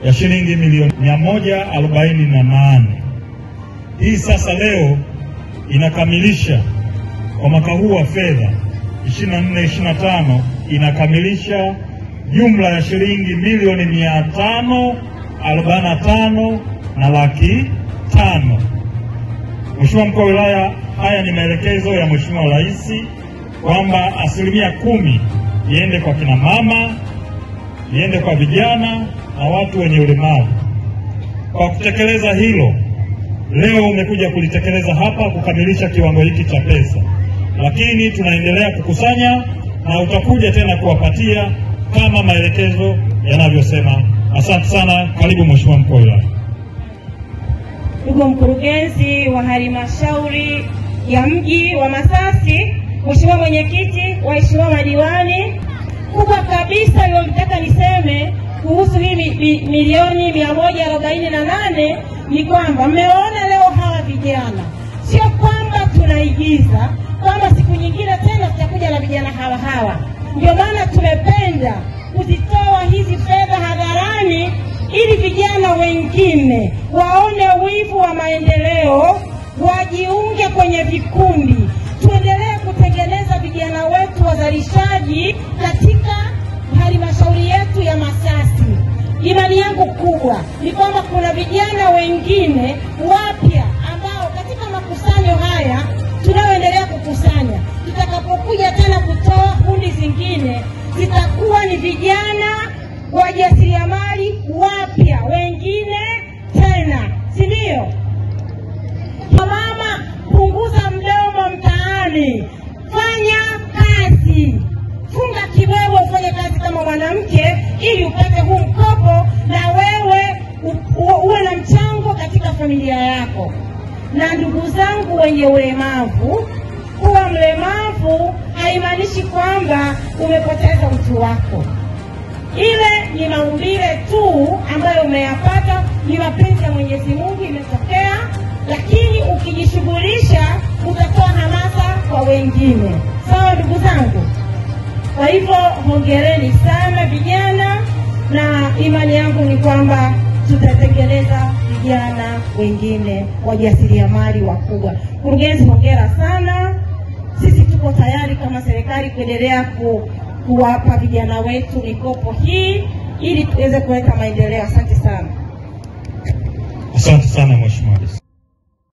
ya shilingi milioni 148. Hii sasa leo inakamilisha kwa mwaka huu wa fedha 24-25 inakamilisha jumla ya shilingi milioni 545 na laki 5. Mheshimiwa Mkuu wa Wilaya, haya ni maelekezo ya Mheshimiwa Rais kwamba 10% iende kwa kina mama, iende kwa vijana na watu wenye ulemavu. Kwa kutekeleza hilo, leo umekuja kulitekeleza hapa kukamilisha kiwango hiki cha pesa. Lakini tunaendelea kukusanya na utakuja tena kuwapatia kama maelekezo yanavyosema. Asante sana. Karibu Mheshimiwa Mkuu wa Wilaya. Ndugu mkurugenzi wa halmashauri ya mji wa Masasi, Mheshimiwa mwenyekiti, waheshimiwa madiwani, kubwa kabisa nilitaka niseme kuhusu hii milioni 148 ni kwamba mmeona leo hawa vijana, sio kwamba tunaigiza kwamba siku nyingine tena tutakuja na vijana hawa. Ndio maana tumependa kuzitoa hizi fedha hadharani ili vijana wengine waone wivu wa maendeleo, wajiunge kwenye vikundi, tuendelee kutengeneza vijana wetu wazalishaji katika halmashauri yetu ya Masasi. Imani yangu kubwa ni kwamba kuna vijana wengine wapya ambao katika makusanyo haya tunaoendelea kukusanya, tutakapokuja tena kutoa kundi zingine, zitakuwa ni vijana wajasiriamali wapya wengine tena, si ndio? Mama, punguza mdomo mtaani, fanya kazi, funga kibwebwe, ufanye kazi kama mwanamke ili upate huu mkopo na wewe uwe na mchango katika familia yako. Na ndugu zangu wenye ulemavu, kuwa mlemavu haimaanishi kwamba umepoteza utu wako. Ile ni maumbile tu ambayo umeyapata, ni mapenzi ya Mwenyezi Mungu imetokea, lakini ukijishughulisha utatoa hamasa kwa wengine. Sawa ndugu zangu? Kwa hivyo hongereni sana vijana, na imani yangu ni kwamba tutatengeneza vijana wengine wajasiriamali wakubwa. Mkurugenzi, hongera sana. Sisi tuko tayari kama serikali kuendelea kuwapa vijana wetu mikopo hii ili tuweze kuleta maendeleo. Asante sana. Asante sana Mheshimiwa Rais.